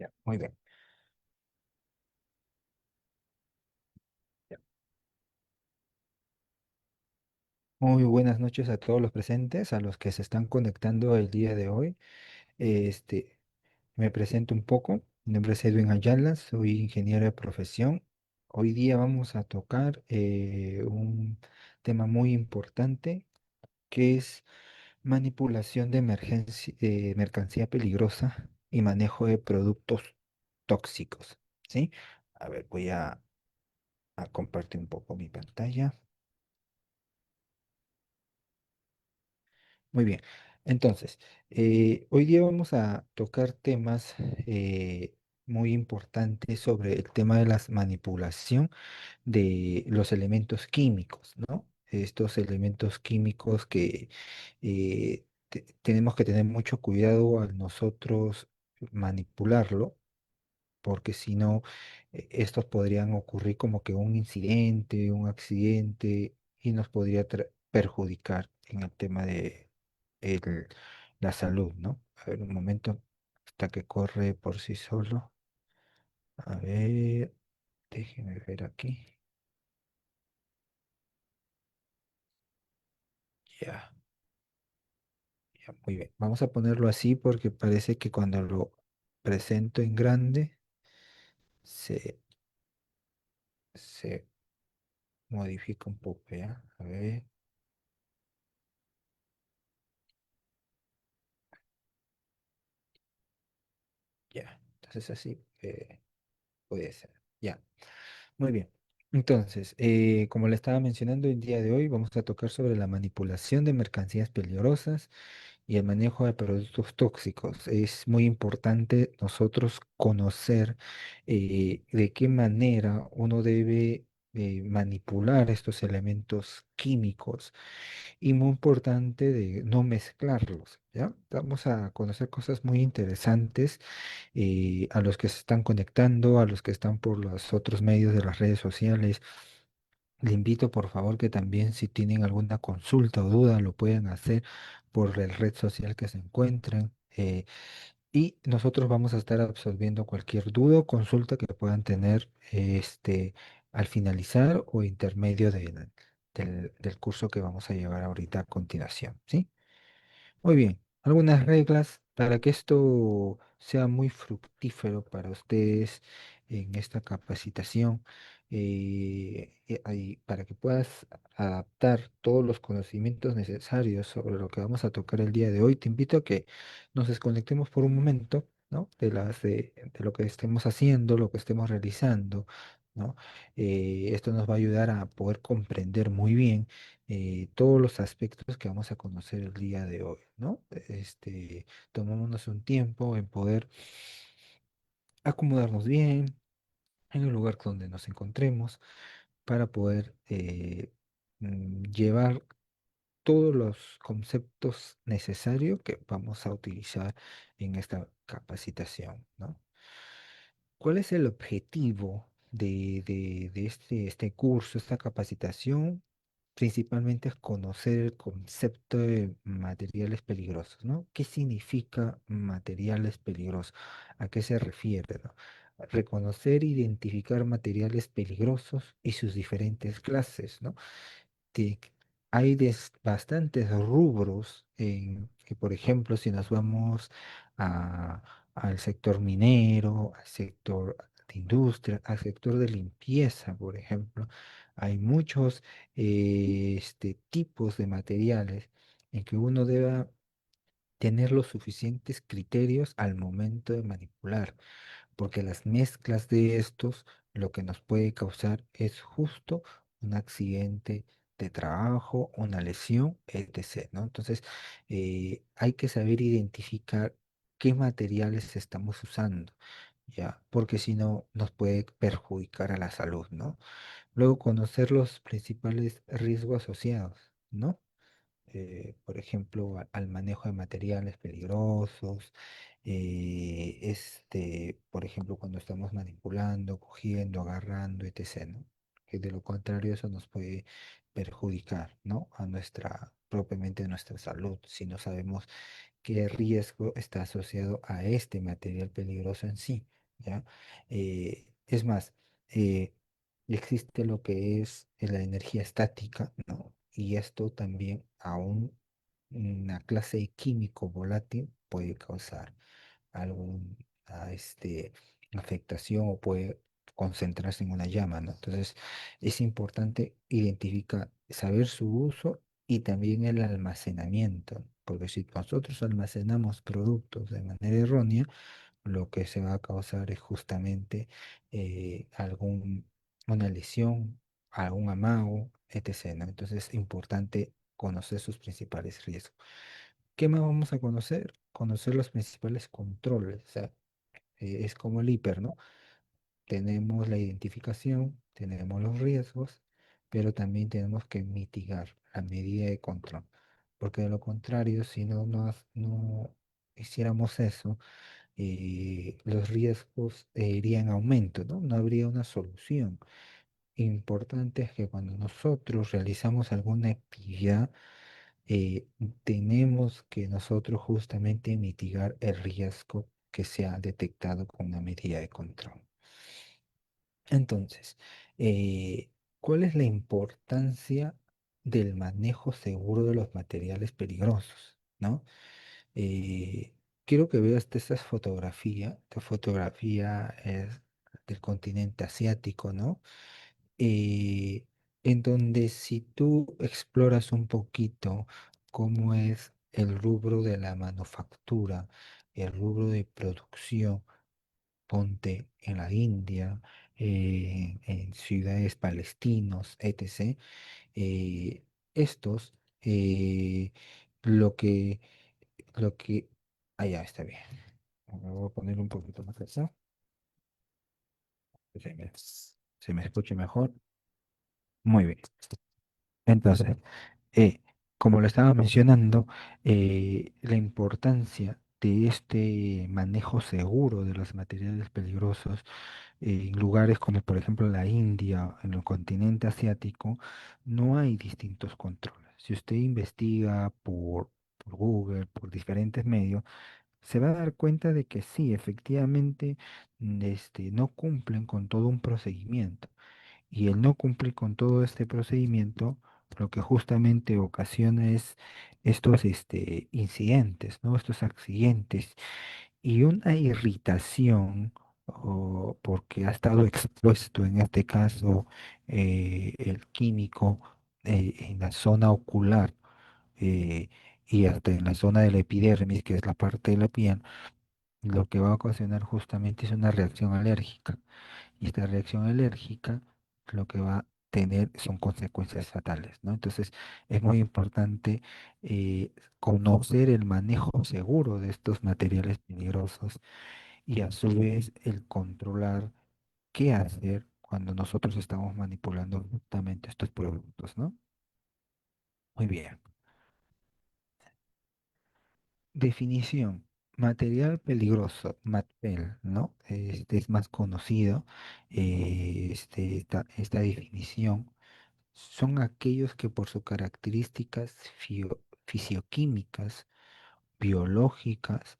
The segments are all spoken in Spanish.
Ya, muy bien. Ya. Muy buenas noches a todos los presentes, a los que se están conectando el día de hoy. Este, Me presento un poco. Mi nombre es Edwin Ayala, soy ingeniero de profesión. Hoy día vamos a tocar un tema muy importante que es manipulación de mercancía peligrosa y manejo de productos tóxicos. ¿Sí? A ver, voy a compartir un poco mi pantalla. Muy bien. Entonces, hoy día vamos a tocar temas muy importantes sobre el tema de la manipulación de los elementos químicos, ¿no? Estos elementos químicos que tenemos que tener mucho cuidado al nosotros manipularlo, porque si no, estos podrían ocurrir como que un incidente, un accidente, y nos podría perjudicar en el tema de el- la salud, ¿no? A ver, un momento, hasta que corre por sí solo. A ver, déjenme ver aquí. Ya, ya, muy bien. Vamos a ponerlo así porque parece que cuando lo presento en grande se, se modifica un poco, ¿ya? A ver, ya. Entonces así puede ser. Ya. Muy bien. Entonces, como le estaba mencionando el día de hoy, vamos a tocar sobre la manipulación de mercancías peligrosas y el manejo de productos tóxicos. Es muy importante nosotros conocer de qué manera uno debe manipular estos elementos químicos y muy importante de no mezclarlos, ¿ya? Vamos a conocer cosas muy interesantes a los que se están conectando, a los que están por los otros medios de las redes sociales. Le invito por favor que también si tienen alguna consulta o duda lo puedan hacer por la red social que se encuentren. Y nosotros vamos a estar absorbiendo cualquier duda o consulta que puedan tener al finalizar o intermedio del curso que vamos a llevar ahorita a continuación, ¿sí? Muy bien, algunas reglas para que esto sea muy fructífero para ustedes en esta capacitación, y para que puedas adaptar todos los conocimientos necesarios sobre lo que vamos a tocar el día de hoy. Te invito a que nos desconectemos por un momento, ¿no? De lo que estemos haciendo, lo que estemos realizando, ¿no? Esto nos va a ayudar a poder comprender muy bien todos los aspectos que vamos a conocer el día de hoy, ¿no? Tomémonos un tiempo en poder acomodarnos bien en el lugar donde nos encontremos para poder llevar todos los conceptos necesarios que vamos a utilizar en esta capacitación, ¿no? ¿Cuál es el objetivo de este curso, esta capacitación? Principalmente es conocer el concepto de materiales peligrosos, ¿no? ¿Qué significa materiales peligrosos? ¿A qué se refiere, ¿no? Reconocer e identificar materiales peligrosos y sus diferentes clases, ¿no? te- Hay bastantes rubros en que, por ejemplo, si nos vamos a- al sector minero, al sector de industria, al sector de limpieza, por ejemplo, hay muchos tipos de materiales en que uno debe tener los suficientes criterios al momento de manipular, porque las mezclas de estos lo que nos puede causar es justo un accidente de trabajo, una lesión, etc., ¿no? Entonces, hay que saber identificar qué materiales estamos usando, ¿ya? Porque si no, nos puede perjudicar a la salud, ¿no? Luego, conocer los principales riesgos asociados, ¿no? Por ejemplo, al manejo de materiales peligrosos, por ejemplo, cuando estamos manipulando, cogiendo, agarrando, etc., ¿no? Que de lo contrario eso nos puede perjudicar, ¿no? A nuestra, propiamente a nuestra salud, si no sabemos qué riesgo está asociado a este material peligroso en sí, ¿ya? Es más, eh, existe lo que es la energía estática, ¿no? Y esto también una clase de químico volátil puede causar alguna afectación o puede concentrarse en una llama, ¿no? Entonces, es importante identificar, saber su uso y también el almacenamiento, porque si nosotros almacenamos productos de manera errónea, lo que se va a causar es justamente una lesión, algún amago, etc., ¿no? Entonces, es importante conocer sus principales riesgos. ¿Qué más vamos a conocer? Conocer los principales controles. O sea, es como el hiper, ¿no? Tenemos la identificación, tenemos los riesgos, pero también tenemos que mitigar la medida de control. Porque de lo contrario, si no hiciéramos eso, los riesgos irían en aumento, ¿no? No habría una solución. Importante es que cuando nosotros realizamos alguna actividad, eh, tenemos que nosotros justamente mitigar el riesgo que se ha detectado con una medida de control. Entonces, eh, ¿cuál es la importancia del manejo seguro de los materiales peligrosos? ¿No? Eh, Quiero que veas esta fotografía. Esta fotografía es del continente asiático, ¿no? eh, en donde si tú exploras un poquito cómo es el rubro de la manufactura, el rubro de producción, ponte en la India, en ciudades palestinos, etc., eh, estos, lo que, lo que, ya está bien. Me voy a poner un poquito más cerca, que se me escuche mejor. Muy bien. Entonces, eh, como lo estaba mencionando, la importancia de este manejo seguro de los materiales peligrosos en lugares como por ejemplo la India, en el continente asiático, no hay distintos controles. Si usted investiga por Google, por diferentes medios, se va a dar cuenta de que sí, efectivamente, no cumplen con todo un procedimiento. Y el no cumplir con todo este procedimiento, lo que justamente ocasiona es estos incidentes, ¿no? Estos accidentes y una irritación, porque ha estado expuesto en este caso el químico en la zona ocular y hasta en la zona de la epidermis, que es la parte de la piel, lo que va a ocasionar justamente es una reacción alérgica. Y esta reacción alérgica lo que va a tener son consecuencias fatales, ¿no? Entonces es muy importante conocer el manejo seguro de estos materiales peligrosos y a su vez el controlar qué hacer cuando nosotros estamos manipulando justamente estos productos, ¿no? Muy bien. Definición. Material peligroso, MATPEL, ¿no? Este es más conocido, esta definición. Son aquellos que por sus características fisioquímicas, biológicas,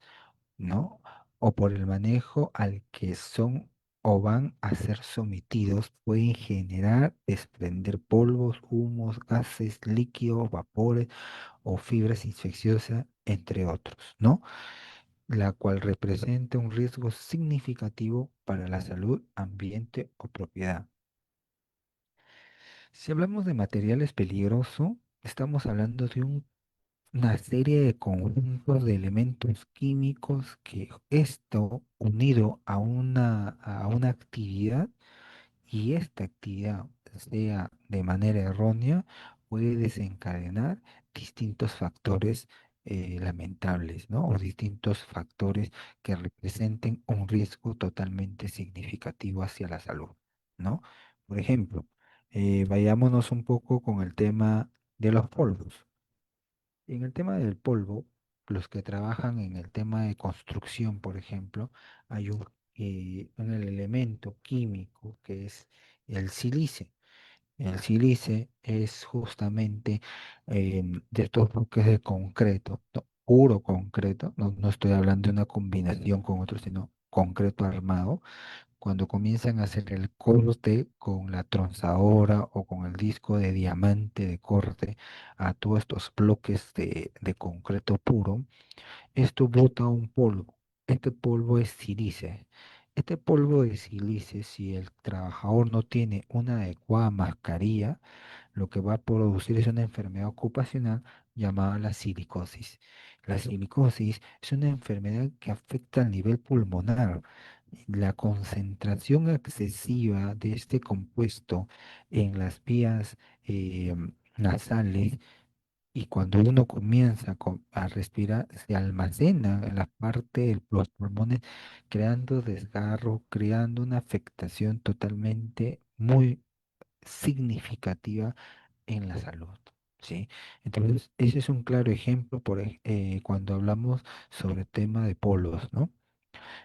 ¿no? O por el manejo al que son o van a ser sometidos, pueden generar, desprender polvos, humos, gases, líquidos, vapores o fibras infecciosas, entre otros, ¿no? La cual representa un riesgo significativo para la salud, ambiente o propiedad. Si hablamos de materiales peligrosos, estamos hablando de una serie de conjuntos de elementos químicos que esto unido a una actividad y esta actividad sea de manera errónea puede desencadenar distintos factores lamentables, ¿no? O distintos factores que representen un riesgo totalmente significativo hacia la salud, ¿no? Por ejemplo, vayámonos un poco con el tema de los polvos. En el tema del polvo, los que trabajan en el tema de construcción, por ejemplo, hay un elemento químico que es el sílice. El sílice es justamente de estos bloques de concreto, ¿no? puro concreto, no estoy hablando de una combinación con otro, sino concreto armado, cuando comienzan a hacer el corte con la tronzadora o con el disco de diamante de corte a todos estos bloques de concreto puro, esto bota un polvo. Este polvo es sílice. Este polvo de sílice, si el trabajador no tiene una adecuada mascarilla, lo que va a producir es una enfermedad ocupacional llamada la silicosis. La silicosis es una enfermedad que afecta al nivel pulmonar. La concentración excesiva de este compuesto en las vías nasales y cuando uno comienza a respirar, se almacena en la parte de los pulmones, creando desgarro, creando una afectación totalmente muy significativa en la salud. ¿Sí? Entonces, ese es un claro ejemplo cuando hablamos sobre tema de polos, ¿no?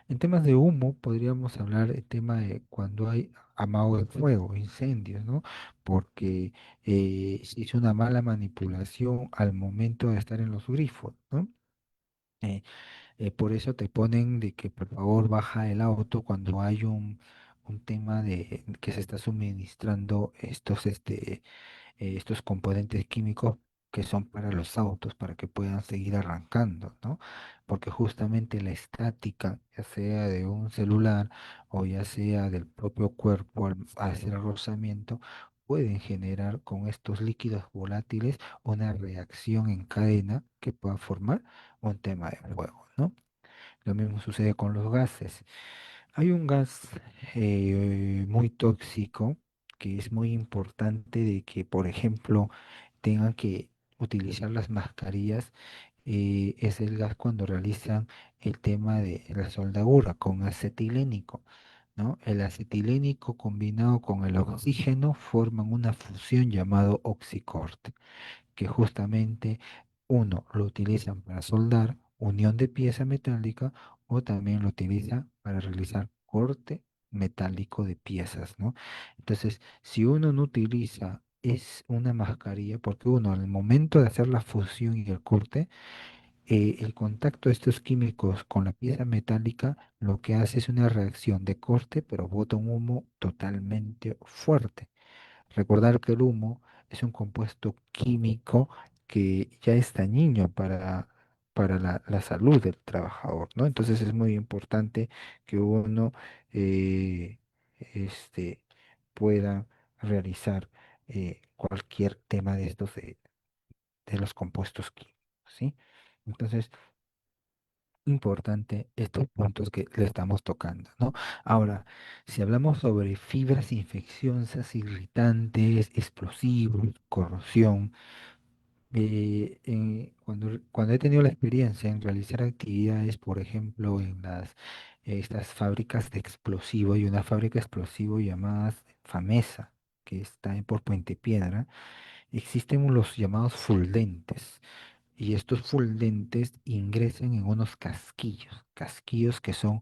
En temas de humo, podríamos hablar el tema de cuando hay amago de fuego, incendios, ¿no? Porque se hizo una mala manipulación al momento de estar en los grifos, ¿no? Eh, por eso te ponen de que por favor baja el auto cuando hay un tema de que se está suministrando estos componentes químicos que son para los autos, para que puedan seguir arrancando, ¿no? Porque justamente la estática, ya sea de un celular o ya sea del propio cuerpo al hacer rozamiento, pueden generar con estos líquidos volátiles una reacción en cadena que pueda formar un tema de fuego, ¿no? Lo mismo sucede con los gases. Hay un gas muy tóxico que es muy importante de que, por ejemplo, tengan que utilizar las mascarillas. Es el gas cuando realizan el tema de la soldadura con acetilénico, ¿no? El acetilénico combinado con el oxígeno forman una fusión llamado oxicorte que justamente uno lo utilizan para soldar unión de pieza metálica o también lo utiliza para realizar corte metálico de piezas, ¿no? Entonces, si uno no utiliza es una mascarilla, porque uno al momento de hacer la fusión y el corte, el contacto de estos químicos con la pieza metálica lo que hace es una reacción de corte, pero bota un humo totalmente fuerte. Recordar que el humo es un compuesto químico que ya es dañino para la salud del trabajador, ¿no? Entonces es muy importante que uno eh, este, pueda realizar cualquier tema de estos de los compuestos químicos, ¿sí? Entonces, importante estos puntos que le estamos tocando, ¿no? Ahora, si hablamos sobre fibras infecciosas, irritantes, explosivos, corrosión, cuando he tenido la experiencia en realizar actividades, por ejemplo, en estas fábricas de explosivos, hay una fábrica de explosivos llamada Famesa, que está por Puente Piedra, existen los llamados fuldentes. Y estos fulgentes ingresan en unos casquillos que son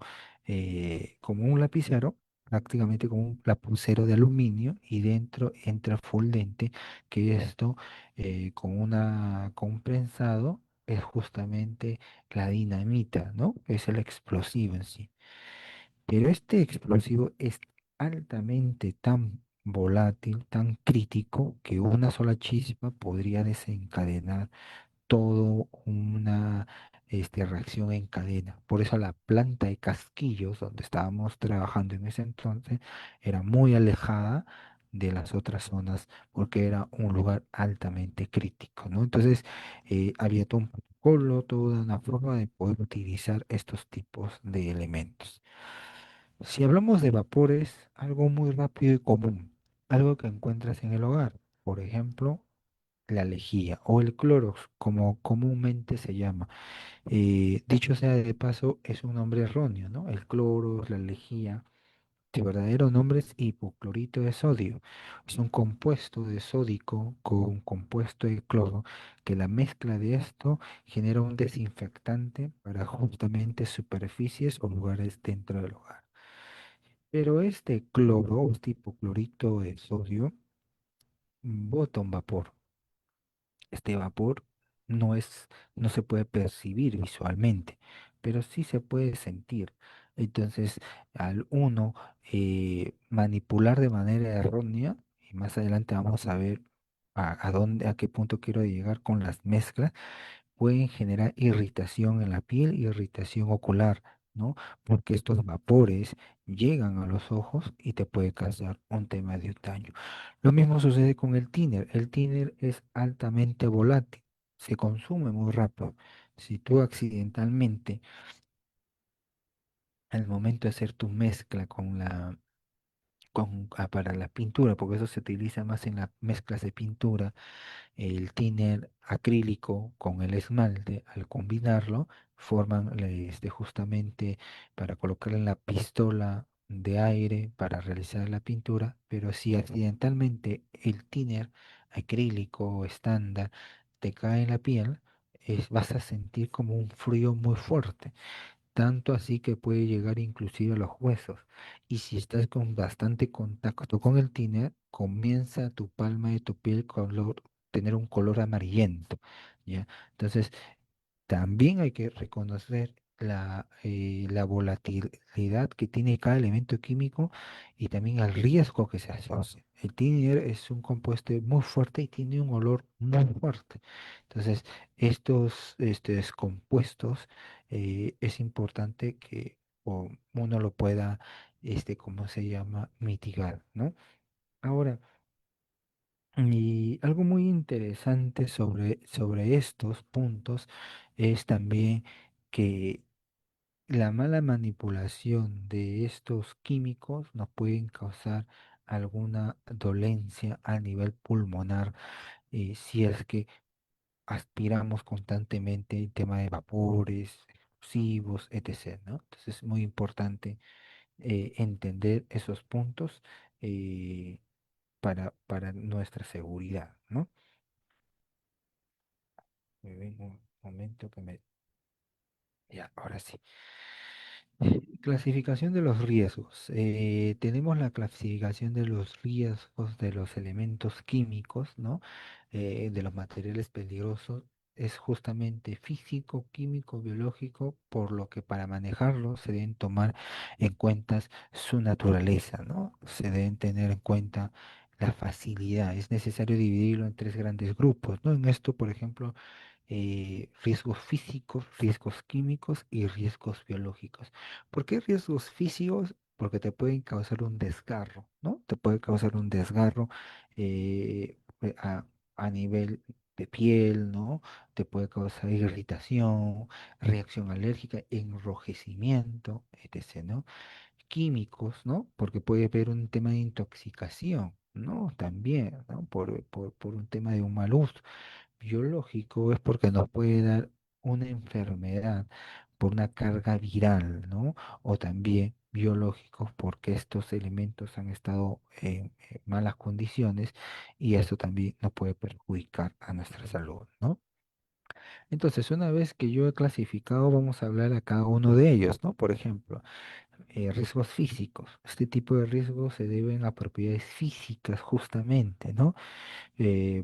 como un lapicero, prácticamente como un lapucero de aluminio, y dentro entra fulgente, que esto con un prensado es justamente la dinamita, ¿no? Es el explosivo en sí. Pero este explosivo es altamente tan volátil, tan crítico, que una sola chispa podría desencadenar todo una reacción en cadena. Por eso la planta de Casquillos, donde estábamos trabajando en ese entonces, era muy alejada de las otras zonas porque era un lugar altamente crítico, ¿no? Entonces, había todo un protocolo, toda una forma de poder utilizar estos tipos de elementos. Si hablamos de vapores, algo muy rápido y común, algo que encuentras en el hogar, por ejemplo, la lejía o el Clorox, como comúnmente se llama. Dicho sea de paso, es un nombre erróneo, ¿no? El Clorox, la lejía, su verdadero nombre es hipoclorito de sodio. Es un compuesto de sódico con compuesto de cloro, que la mezcla de esto genera un desinfectante para justamente superficies o lugares dentro del hogar. Pero este cloro, o este hipoclorito de sodio, bota un vapor. Este vapor no es, no se puede percibir visualmente, pero sí se puede sentir. Entonces, al uno manipular de manera errónea, y más adelante vamos a ver a dónde, a qué punto quiero llegar con las mezclas, pueden generar irritación en la piel, irritación ocular, ¿no? Porque estos vapores llegan a los ojos y te puede causar un tema de daño. Lo mismo sucede con el thinner. El thinner es altamente volátil, se consume muy rápido. Si tú accidentalmente, al momento de hacer tu mezcla con para la pintura, porque eso se utiliza más en las mezclas de pintura, el thinner acrílico con el esmalte, al combinarlo, forman justamente para colocarle en la pistola de aire para realizar la pintura, pero si accidentalmente el thinner acrílico o estándar te cae en la piel, vas a sentir como un frío muy fuerte, tanto así que puede llegar inclusive a los huesos. Y si estás con bastante contacto con el tiner, comienza tu palma de tu piel tener un color amarillento, ¿ya? Entonces, también hay que reconocer la volatilidad que tiene cada elemento químico y también el riesgo que se asocia. El tiner es un compuesto muy fuerte y tiene un olor muy fuerte. Entonces, estos compuestos es importante que uno lo pueda, ¿cómo se llama?, mitigar, ¿no? Ahora, y algo muy interesante sobre estos puntos es también que la mala manipulación de estos químicos nos pueden causar alguna dolencia a nivel pulmonar, si es que aspiramos constantemente el tema de vapores, explosivos, etc., ¿no? Entonces es muy importante entender esos puntos eh, para nuestra seguridad, ¿no? Muy bien, un momento que me... Ya, ahora sí. Clasificación de los riesgos. Tenemos la clasificación de los riesgos de los elementos químicos, ¿no? De los materiales peligrosos. Es justamente físico, químico, biológico, por lo que para manejarlo se deben tomar en cuenta su naturaleza, ¿no? Se deben tener en cuenta la facilidad. Es necesario dividirlo en tres grandes grupos, ¿no? En esto, por ejemplo, riesgos físicos, riesgos químicos y riesgos biológicos. ¿Por qué riesgos físicos? Porque te pueden causar un desgarro, ¿no? Te puede causar un desgarro eh, eh, a, a nivel de piel, ¿no? Te puede causar irritación, reacción alérgica, enrojecimiento, etc., ¿no? Químicos, ¿no? Porque puede haber un tema de intoxicación, ¿no? También, ¿no? Por un tema de un mal uso. Biológico es porque nos puede dar una enfermedad por una carga viral, ¿no? O también biológicos porque estos elementos han estado en malas condiciones y eso también nos puede perjudicar a nuestra salud, ¿no? Entonces, una vez que yo he clasificado, vamos a hablar a cada uno de ellos, ¿no? Por ejemplo, riesgos físicos. Este tipo de riesgos se deben a propiedades físicas justamente, ¿no?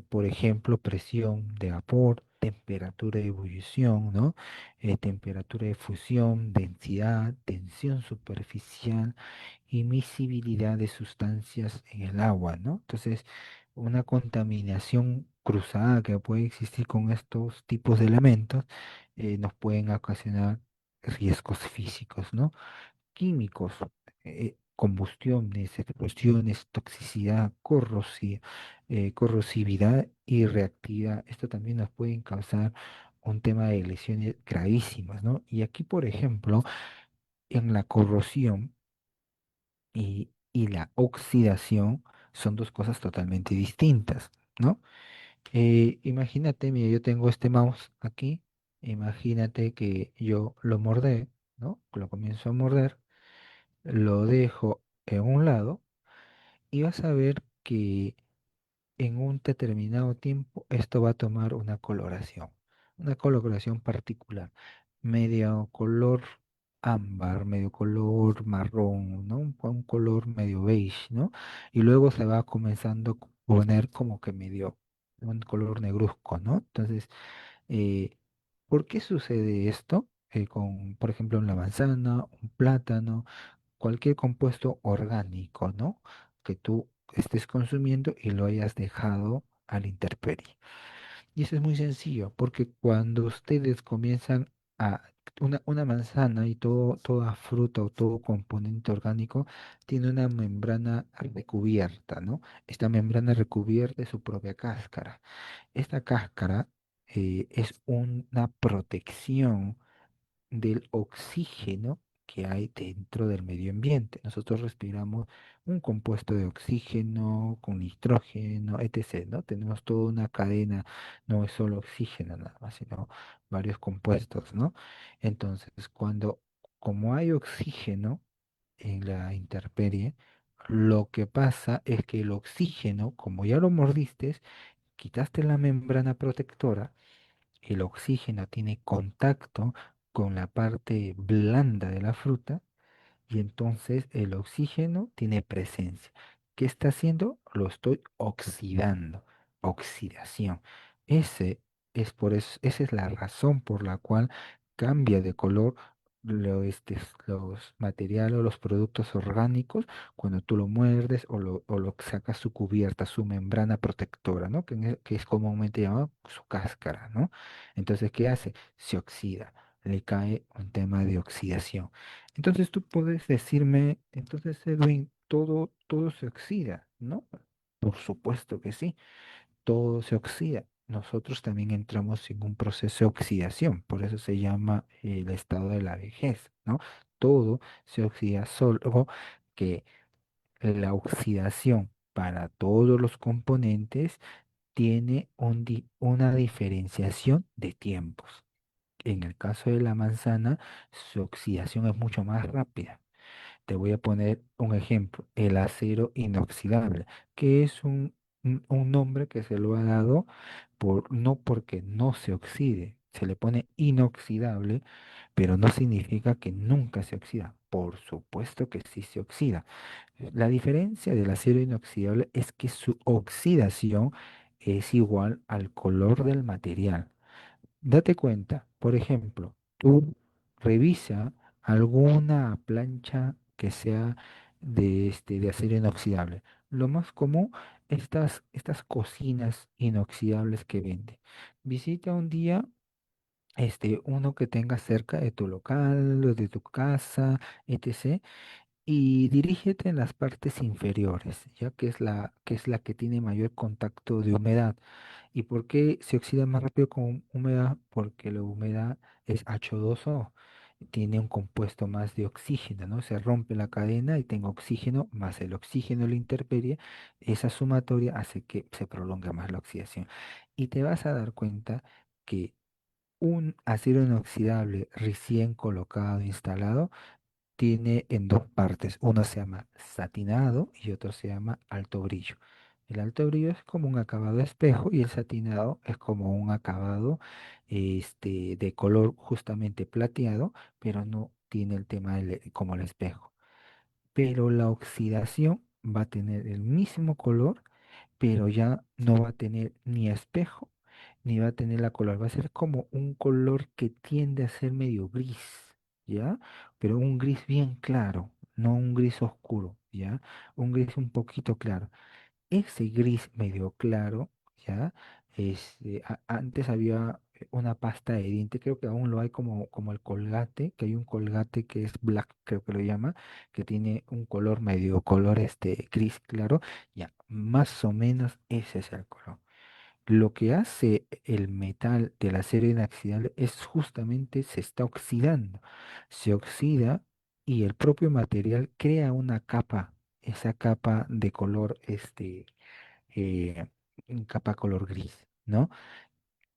Por ejemplo, presión de vapor, temperatura de ebullición, ¿no? Temperatura de fusión, densidad, tensión superficial y miscibilidad de sustancias en el agua, ¿no? Entonces, una contaminación cruzada que puede existir con estos tipos de elementos nos pueden ocasionar riesgos físicos, ¿no? Químicos, combustiones, explosiones, toxicidad, corrosividad y reactividad. Esto también nos pueden causar un tema de lesiones gravísimas, ¿no? Y aquí, por ejemplo, en la corrosión y la oxidación son dos cosas totalmente distintas, ¿no? Imagínate, mira, yo tengo este mouse aquí, imagínate que yo lo mordé, ¿no? Lo comienzo a morder, lo dejo en un lado y vas a ver que en un determinado tiempo esto va a tomar una coloración particular, medio color ámbar, medio color marrón, ¿no? Un color medio beige, ¿no? Y luego se va comenzando a poner como que medio un color negruzco, ¿no? Entonces, Eh, ¿Por qué sucede esto? Con, por ejemplo, una manzana, un plátano, cualquier compuesto orgánico, ¿no? Que tú estés consumiendo y lo hayas dejado a la intemperie. Y eso es muy sencillo, porque cuando ustedes comienzan a una manzana y toda fruta o todo componente orgánico tiene una membrana recubierta, ¿no? Esta membrana recubierta es su propia cáscara. Esta cáscara es una protección del oxígeno que hay dentro del medio ambiente. Nosotros respiramos un compuesto de oxígeno con nitrógeno, etc., ¿no? Tenemos toda una cadena, no es solo oxígeno nada más, sino varios compuestos, ¿no? Entonces, como hay oxígeno en la intemperie, lo que pasa es que el oxígeno, como ya lo mordiste, quitaste la membrana protectora, el oxígeno tiene contacto con la parte blanda de la fruta y entonces el oxígeno tiene presencia. ¿Qué está haciendo? Lo estoy oxidando. Oxidación. Ese esa es la razón por la cual cambia de color los materiales o los productos orgánicos cuando tú lo muerdes o lo sacas su cubierta, su membrana protectora, ¿no? Que es comúnmente llamado su cáscara, ¿no? Entonces, ¿qué hace? Se oxida, le cae un tema de oxidación. Entonces tú puedes decirme, entonces Edwin, todo se oxida, ¿no? Por supuesto que sí, todo se oxida. Nosotros también entramos en un proceso de oxidación, por eso se llama el estado de la vejez, ¿no? Todo se oxida, solo que la oxidación para todos los componentes tiene una diferenciación de tiempos. En el caso de la manzana, su oxidación es mucho más rápida. Te voy a poner un ejemplo, el acero inoxidable, que es un nombre que se lo ha dado no porque no se oxide, se le pone inoxidable, pero no significa que nunca se oxida. Por supuesto que sí se oxida. La diferencia del acero inoxidable es que su oxidación es igual al color del material. Date cuenta, por ejemplo, tú revisa alguna plancha que sea de acero inoxidable. Lo más común, estas cocinas inoxidables que venden. Visita un día uno que tenga cerca de tu local, o de tu casa, etc. Y dirígete en las partes inferiores, ya que es la que tiene mayor contacto de humedad. ¿Y por qué se oxida más rápido con humedad? Porque la humedad es H2O, tiene un compuesto más de oxígeno, ¿no? Se rompe la cadena y tengo oxígeno más el oxígeno de la intemperie. Esa sumatoria hace que se prolongue más la oxidación. Y te vas a dar cuenta que un acero inoxidable recién colocado, instalado, tiene en dos partes. Uno se llama satinado y otro se llama alto brillo. El alto brillo es como un acabado espejo y el satinado es como un acabado de color justamente plateado, pero no tiene el tema como el espejo. Pero la oxidación va a tener el mismo color, pero ya no va a tener ni espejo, ni va a tener la color. Va a ser como un color que tiende a ser medio gris, ¿ya? Pero un gris bien claro, no un gris oscuro, ¿ya? Un gris un poquito claro. Ese gris medio claro, ¿ya? Antes había una pasta de diente, creo que aún lo hay como el Colgate, que hay un Colgate que es black, creo que lo llama, que tiene un color medio color gris claro, ya, más o menos ese es el color. Lo que hace el metal del acero inoxidable es justamente se está oxidando. Se oxida y el propio material crea una capa, esa capa de color, eh, capa color gris, ¿no?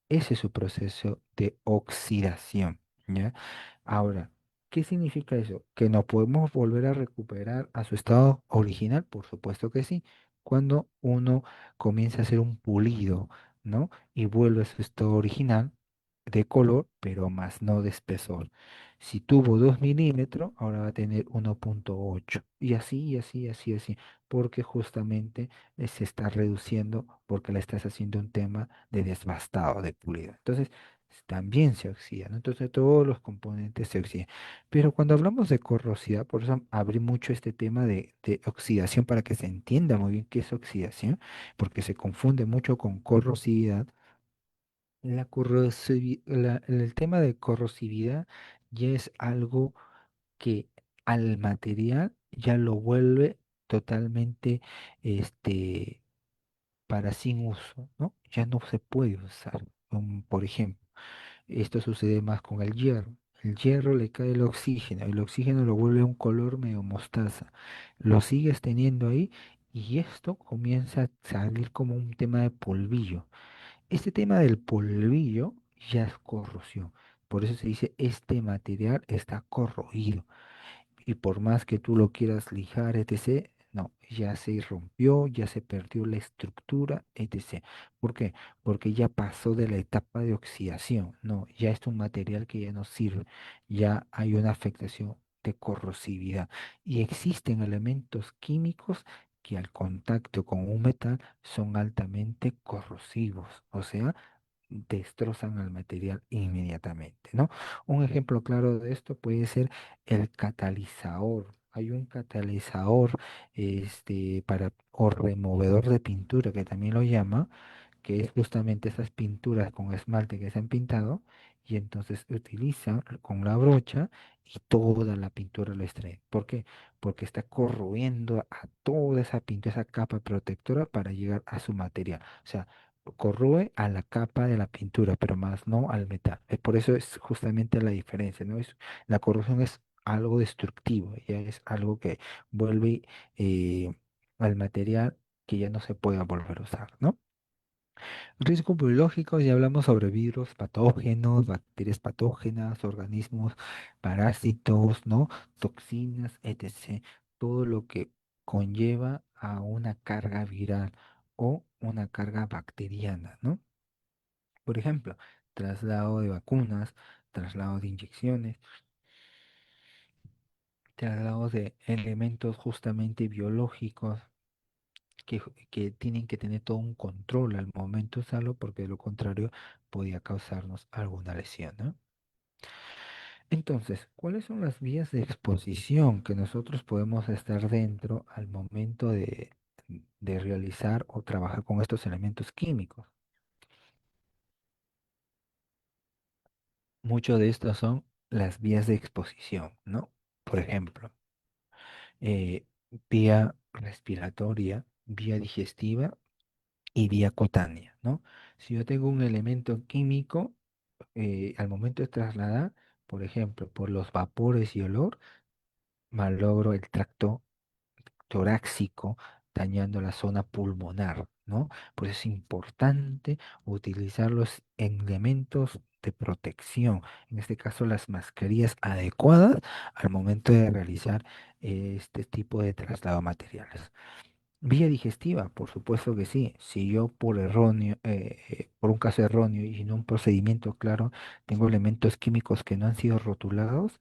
Ese es su proceso de oxidación, ¿ya? Ahora, ¿qué significa eso? ¿Que no podemos volver a recuperar a su estado original? Por supuesto que sí. Cuando uno comienza a hacer un pulido, ¿no? Y vuelve a su estado original de color, pero más no de espesor. Si tuvo 2 milímetros, ahora va a tener 1,8. Y así, y así, y así, así. Porque justamente se está reduciendo porque le estás haciendo un tema de desbastado, de pulido. Entonces, también se oxida, ¿no? Entonces todos los componentes se oxidan. Pero cuando hablamos de corrosidad, por eso abrí mucho este tema de oxidación para que se entienda muy bien qué es oxidación, porque se confunde mucho con corrosividad. El tema de corrosividad ya es algo que al material ya lo vuelve totalmente este, para sin uso, ¿no? Ya no se puede usar. Por ejemplo, esto sucede más con el hierro. El hierro le cae el oxígeno lo vuelve un color medio mostaza. Lo sigues teniendo ahí y esto comienza a salir como un tema de polvillo. Este tema del polvillo ya es corrosión. Por eso se dice este material está corroído y por más que tú lo quieras lijar, etc., no, ya se rompió, ya se perdió la estructura, etc. ¿Por qué? Porque ya pasó de la etapa de oxidación, no, ya es un material que ya no sirve, ya hay una afectación de corrosividad y existen elementos químicos que al contacto con un metal son altamente corrosivos, o sea, destrozan al material inmediatamente, ¿no? Un ejemplo claro de esto puede ser el catalizador. Hay un catalizador o removedor de pintura que también lo llama, que es justamente esas pinturas con esmalte que se han pintado, y entonces utiliza con la brocha y toda la pintura lo extrae. ¿Por qué? Porque está corroyendo a toda esa pintura, esa capa protectora para llegar a su material. O sea, corroe a la capa de la pintura, pero más no al metal. Por eso es justamente la diferencia, ¿no? La corrosión es algo destructivo, ya es algo que vuelve al material que ya no se pueda volver a usar, ¿no? Riesgos biológicos, ya hablamos sobre virus, patógenos, bacterias patógenas, organismos parásitos, ¿no? Toxinas, etc. Todo lo que conlleva a una carga viral o una carga bacteriana, ¿no? Por ejemplo, traslado de vacunas, traslado de inyecciones, traslado de elementos justamente biológicos que tienen que tener todo un control al momento de usarlo, porque de lo contrario podía causarnos alguna lesión, ¿no? Entonces, ¿cuáles son las vías de exposición que nosotros podemos estar dentro al momento de realizar o trabajar con estos elementos químicos? Muchos de estos son las vías de exposición, ¿no? Por ejemplo, eh, vía respiratoria, vía digestiva y vía cutánea, ¿no? Si yo tengo un elemento químico, al momento de trasladar, por ejemplo, por los vapores y olor, malogro el tracto torácico, dañando la zona pulmonar, ¿no? Por eso es importante utilizar los elementos de protección, en este caso las mascarillas adecuadas al momento de realizar este tipo de traslado de materiales. Vía digestiva, por supuesto que sí. Si yo por un caso erróneo y en un procedimiento claro, tengo elementos químicos que no han sido rotulados,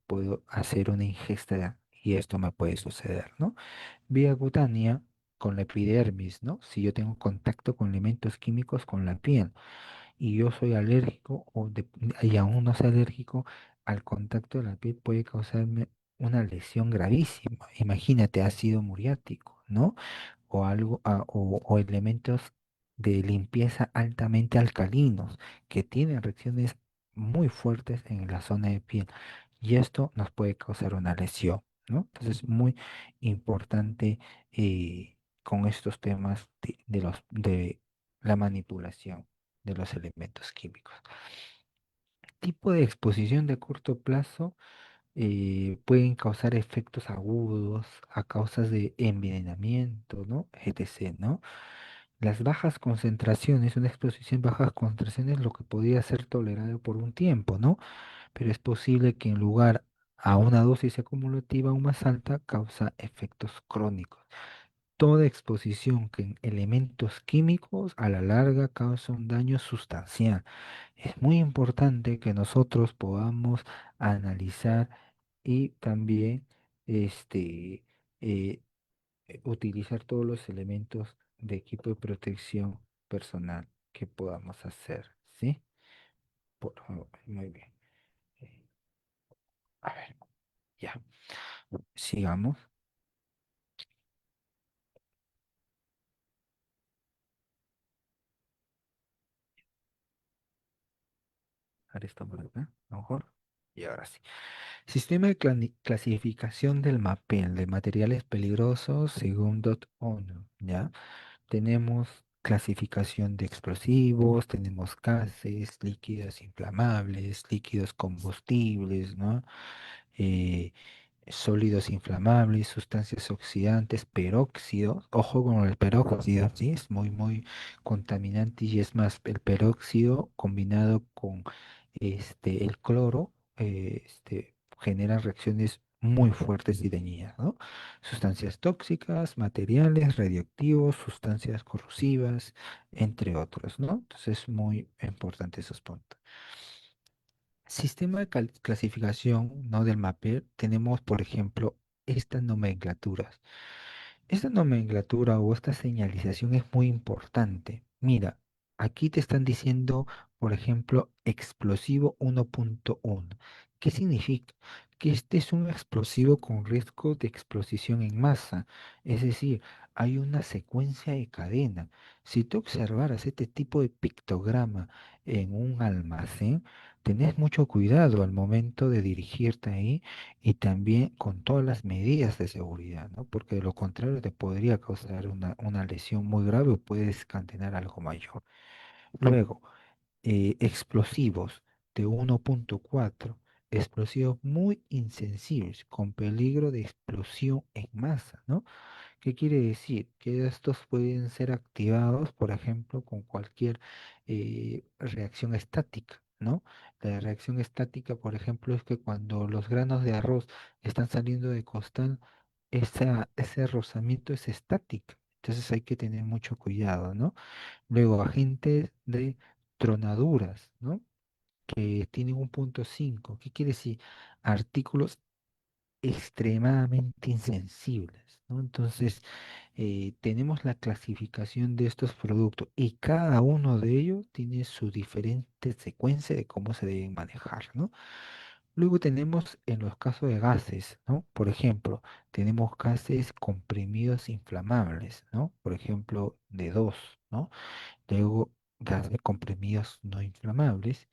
puedo hacer una ingesta y esto me puede suceder, ¿no? Vía cutánea con la epidermis, ¿no? Si yo tengo contacto con elementos químicos con la piel y yo soy alérgico y aún no soy alérgico, al contacto de la piel puede causarme una lesión gravísima. Imagínate, ácido muriático, ¿no? O algo, o elementos de limpieza altamente alcalinos que tienen reacciones muy fuertes en la zona de piel y esto nos puede causar una lesión, ¿no? Entonces, muy importante con estos temas de la manipulación de los elementos químicos. Tipo de exposición de corto plazo pueden causar efectos agudos a causas de envenenamiento, ¿no? etc., ¿no? Las bajas concentraciones, una exposición a bajas concentraciones, lo que podría ser tolerado por un tiempo, ¿no? Pero es posible que en lugar a una dosis acumulativa aún más alta causa efectos crónicos. Toda exposición que en elementos químicos a la larga causa un daño sustancial. Es muy importante que nosotros podamos analizar y también este, eh, utilizar todos los elementos de equipo de protección personal que podamos hacer, ¿sí? por favor. Muy bien. Eh, A ver, ya. Sigamos. Ahora esto por acá, a lo mejor. Y ahora sí. Sistema de clasificación del MAPEL de materiales peligrosos según ONU, ¿ya? Tenemos clasificación de explosivos, tenemos gases, líquidos inflamables, líquidos combustibles, ¿no? Eh, Sólidos inflamables, sustancias oxidantes, peróxido, ojo con el peróxido, ¿sí? Es muy, muy contaminante y es más, el peróxido combinado con el cloro, genera reacciones muy fuertes y dañinas, ¿no? Sustancias tóxicas, materiales radioactivos, sustancias corrosivas, entre otros, ¿no? Entonces es muy importante esos puntos. Sistema de clasificación, ¿no? Del MAPER, tenemos, por ejemplo, estas nomenclaturas. Esta nomenclatura o esta señalización es muy importante. Mira, aquí te están diciendo, por ejemplo, explosivo 1.1. ¿Qué significa? Que este es un explosivo con riesgo de explosión en masa. Es decir, hay una secuencia de cadena. Si tú observaras este tipo de pictograma en un almacén, tenés mucho cuidado al momento de dirigirte ahí y también con todas las medidas de seguridad, ¿no? Porque de lo contrario te podría causar una lesión muy grave o puede desencadenar algo mayor. Luego, explosivos de 1.4, explosivos muy insensibles, con peligro de explosión en masa, ¿no? ¿Qué quiere decir? Que estos pueden ser activados, por ejemplo, con cualquier reacción estática, ¿no? La reacción estática, por ejemplo, es que cuando los granos de arroz están saliendo de costal, ese rozamiento es estático. Entonces hay que tener mucho cuidado, ¿no? Luego, agentes de tronaduras, ¿no? Que tienen un punto 5. ¿Qué quiere decir? Artículos extremadamente insensibles, ¿no? Entonces, tenemos la clasificación de estos productos y cada uno de ellos tiene su diferente secuencia de cómo se deben manejar, ¿no? Luego tenemos en los casos de gases, ¿no? Por ejemplo, tenemos gases comprimidos inflamables, ¿no? Por ejemplo, de 2, ¿no? Luego gases comprimidos no inflamables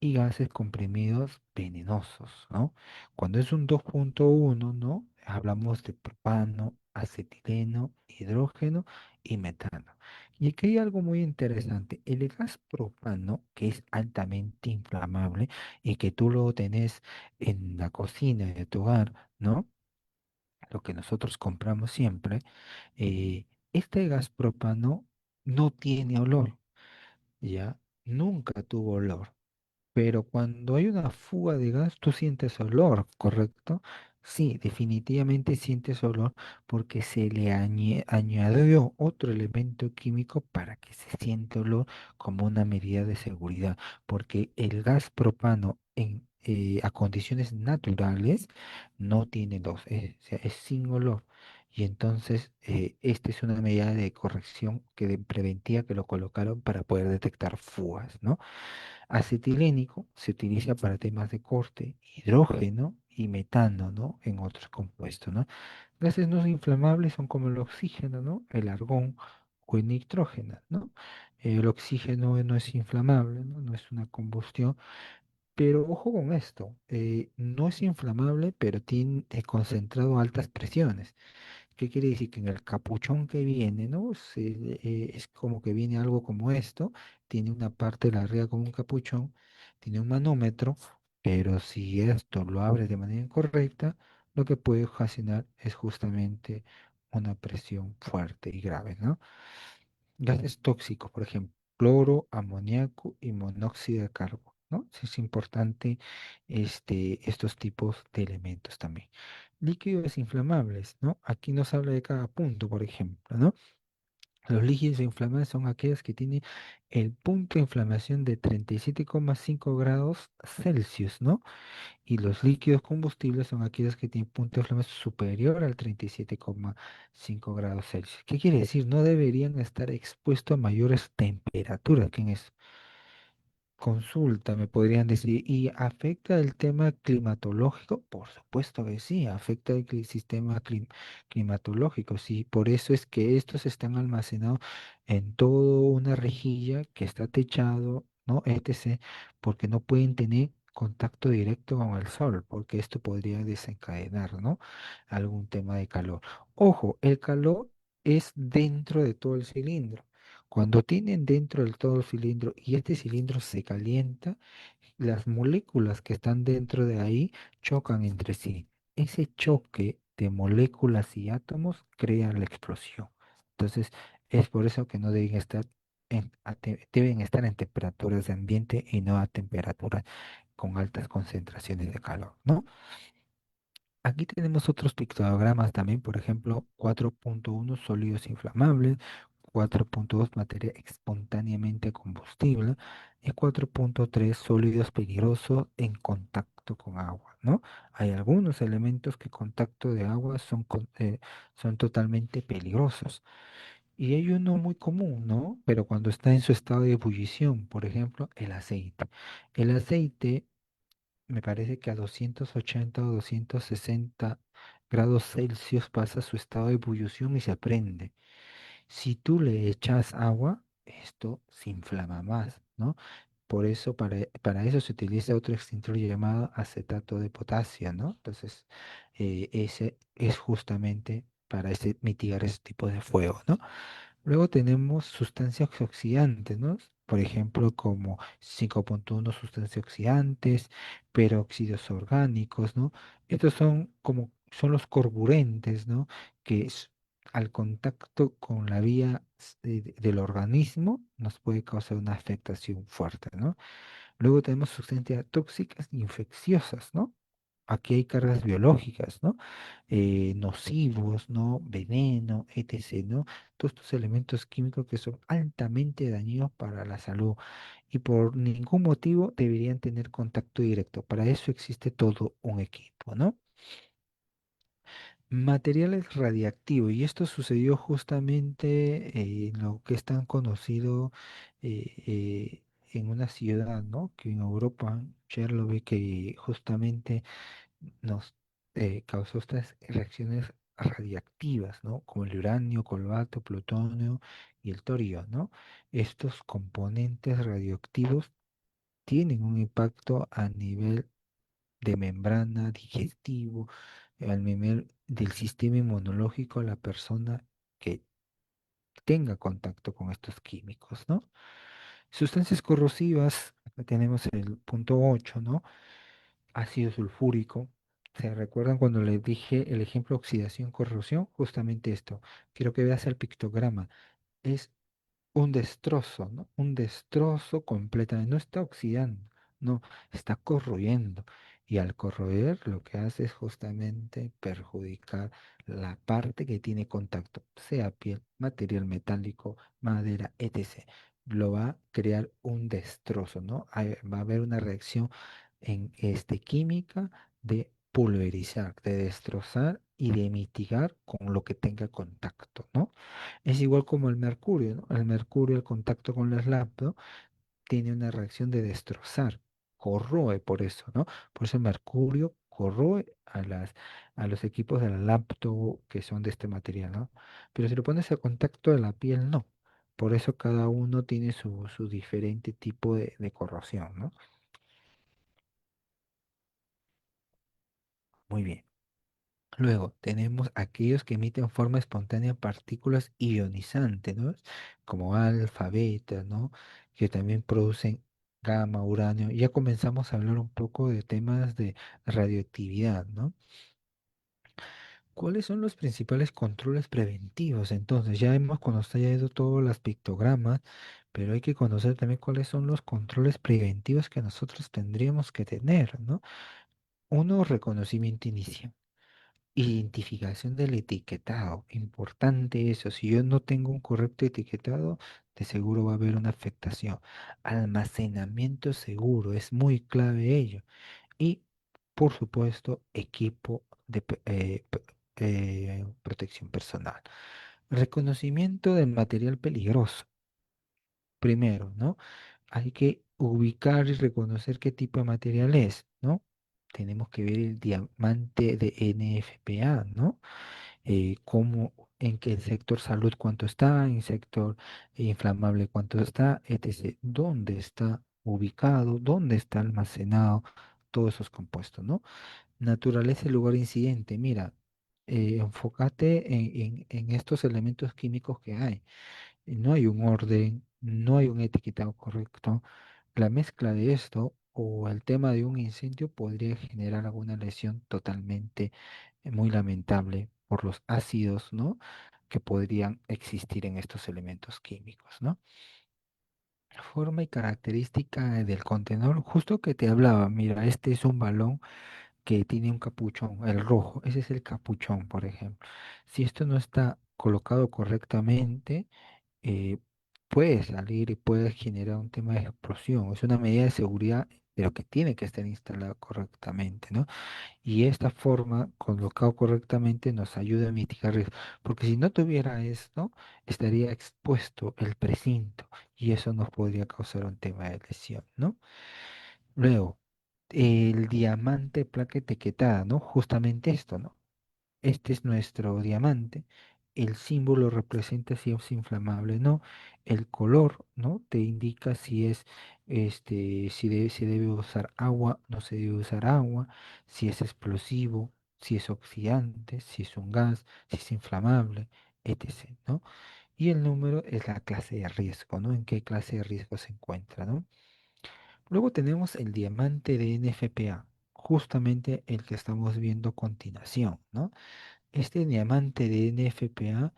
y gases comprimidos venenosos, ¿no? Cuando es un 2.1, ¿no? Hablamos de propano, acetileno, hidrógeno y metano. Y aquí hay algo muy interesante. El gas propano, que es altamente inflamable y que tú lo tenés en la cocina de tu hogar, ¿no? Lo que nosotros compramos siempre, este gas propano no tiene olor, ¿ya? Nunca tuvo olor. Pero cuando hay una fuga de gas, tú sientes olor, ¿correcto? Sí, definitivamente sientes olor porque se le añadió otro elemento químico para que se siente olor como una medida de seguridad. Porque el gas propano a condiciones naturales no tiene los, o sea, es sin olor. Y entonces, esta es una medida de corrección preventiva que lo colocaron para poder detectar fugas, ¿no? Acetilénico se utiliza para temas de corte, hidrógeno y metano, ¿no? En otros compuestos, ¿no? Gases no inflamables son como el oxígeno, ¿no? El argón o el nitrógeno, ¿no? El oxígeno no es inflamable, ¿no? No es una combustión, pero ojo con esto, no es inflamable, pero tiene concentrado a altas presiones. ¿Qué quiere decir? Que en el capuchón que viene, ¿no? Es como que viene algo como esto, tiene una parte de la arriba como un capuchón, tiene un manómetro, pero si esto lo abres de manera incorrecta, lo que puede ocasionar es justamente una presión fuerte y grave, ¿no? Gases tóxicos, por ejemplo, cloro, amoníaco y monóxido de carbono, ¿no? Sí, es importante estos tipos de elementos también. Líquidos inflamables, ¿no? Aquí nos habla de cada punto, por ejemplo, ¿no? Los líquidos inflamables son aquellos que tienen el punto de inflamación de 37,5 grados Celsius, ¿no? Y los líquidos combustibles son aquellos que tienen punto de inflamación superior al 37,5 grados Celsius. ¿Qué quiere decir? No deberían estar expuestos a mayores temperaturas que en eso. Consulta, me podrían decir, ¿y afecta el tema climatológico? Por supuesto que sí, afecta el sistema climatológico, sí, por eso es que estos están almacenados en toda una rejilla que está techado, ¿no? Etc., porque no pueden tener contacto directo con el sol, porque esto podría desencadenar, ¿no? Algún tema de calor. Ojo, el calor es dentro de todo el cilindro. Cuando tienen dentro del todo el cilindro y este cilindro se calienta, las moléculas que están dentro de ahí chocan entre sí. Ese choque de moléculas y átomos crea la explosión. Entonces, es por eso que no deben estar deben estar en temperaturas de ambiente y no a temperaturas con altas concentraciones de calor, ¿no? Aquí tenemos otros pictogramas también, por ejemplo, 4.1 sólidos inflamables, 4.2 materia espontáneamente combustible y 4.3 sólidos peligrosos en contacto con agua, ¿no? Hay algunos elementos que contacto de agua son totalmente peligrosos. Y hay uno muy común, ¿no? Pero cuando está en su estado de ebullición, por ejemplo, el aceite. El aceite me parece que a 280 o 260 grados Celsius pasa su estado de ebullición y se prende. Si tú le echas agua, esto se inflama más, ¿no? Por eso, para eso se utiliza otro extintor llamado acetato de potasio, ¿no? Entonces, ese es justamente para mitigar ese tipo de fuego, ¿no? Luego tenemos sustancias oxidantes, ¿no? Por ejemplo, como 5.1 sustancias oxidantes, peróxidos orgánicos, ¿no? Estos son como son los carburantes, ¿no? Que al contacto con la vía del organismo nos puede causar una afectación fuerte, ¿no? Luego tenemos sustancias tóxicas infecciosas, ¿no? Aquí hay cargas biológicas, ¿no? Nocivos, ¿no? Veneno, etc., ¿no? Todos estos elementos químicos que son altamente dañinos para la salud y por ningún motivo deberían tener contacto directo. Para eso existe todo un equipo, ¿no? Materiales radiactivos, y esto sucedió justamente en lo que es tan conocido en una ciudad, ¿no? Que en Europa, Chernobyl, que justamente nos causó estas reacciones radiactivas, ¿no? Como el uranio, cobalto, plutonio y el torio, ¿no? Estos componentes radioactivos tienen un impacto a nivel de membrana, digestivo, al nivel del sistema inmunológico a la persona que tenga contacto con estos químicos, ¿no? Sustancias corrosivas, acá tenemos el punto 8, ¿no? Ácido sulfúrico. ¿Se recuerdan cuando les dije el ejemplo oxidación, corrosión? Justamente esto. Quiero que veas el pictograma. Es un destrozo, ¿no? Un destrozo completamente. No está oxidando, no, está corroyendo. Y al corroer lo que hace es justamente perjudicar la parte que tiene contacto, sea piel, material metálico, madera, etc. Lo va a crear un destrozo, ¿no? Va a haber una reacción en química de pulverizar, de destrozar y de mitigar con lo que tenga contacto, ¿no? Es igual como el mercurio, ¿no? El mercurio, al contacto con las laptops, tiene una reacción de destrozar, corroe por eso, ¿no? Por eso el mercurio corroe a los equipos de la laptop que son de este material, ¿no? Pero si lo pones a contacto de la piel, no. Por eso cada uno tiene su diferente tipo de corrosión, ¿no? Muy bien. Luego tenemos aquellos que emiten forma espontánea partículas ionizantes, ¿no? Como alfa, beta, ¿no? Que también producen gamma, uranio. Ya comenzamos a hablar un poco de temas de radioactividad, ¿no? ¿Cuáles son los principales controles preventivos? Entonces, ya hemos conocido todos los pictogramas, pero hay que conocer también cuáles son los controles preventivos que nosotros tendríamos que tener, ¿no? Uno, reconocimiento inicial. Identificación del etiquetado, importante eso. Si yo no tengo un correcto etiquetado, de seguro va a haber una afectación. Almacenamiento seguro, es muy clave ello. Y, por supuesto, equipo de protección personal. Reconocimiento del material peligroso. Primero, ¿no? Hay que ubicar y reconocer qué tipo de material es, ¿no? Tenemos que ver el diamante de NFPA, ¿no? Cómo, en qué sector salud cuánto está, en sector inflamable cuánto está, etc. ¿Dónde está ubicado? ¿Dónde está almacenado todos esos compuestos, ¿no? Naturaleza y lugar incidente. Mira, enfócate en estos elementos químicos que hay. No hay un orden, no hay un etiquetado correcto. La mezcla de esto o el tema de un incendio podría generar alguna lesión totalmente muy lamentable por los ácidos, ¿no? Que podrían existir en estos elementos químicos, ¿no? Forma y característica del contenedor, justo que te hablaba, mira, este es un balón que tiene un capuchón, el rojo, ese es el capuchón, por ejemplo. Si esto no está colocado correctamente, eh, puede salir y puede generar un tema de explosión. Es una medida de seguridad, pero que tiene que estar instalada correctamente, ¿no? Y esta forma, colocado correctamente, nos ayuda a mitigar riesgos. Porque si no tuviera esto, estaría expuesto el precinto y eso nos podría causar un tema de lesión, ¿no? Luego, el diamante placa etiquetada, ¿no? Justamente esto, ¿no? Este es nuestro diamante. El símbolo representa si es inflamable, ¿no? El color, ¿no? Te indica si es, si se debe usar agua, no se debe usar agua, si es explosivo, si es oxidante, si es un gas, si es inflamable, etc., ¿no? Y el número es la clase de riesgo, ¿no? En qué clase de riesgo se encuentra, ¿no? Luego tenemos el diamante de NFPA, justamente el que estamos viendo a continuación, ¿no? Este diamante de NFPA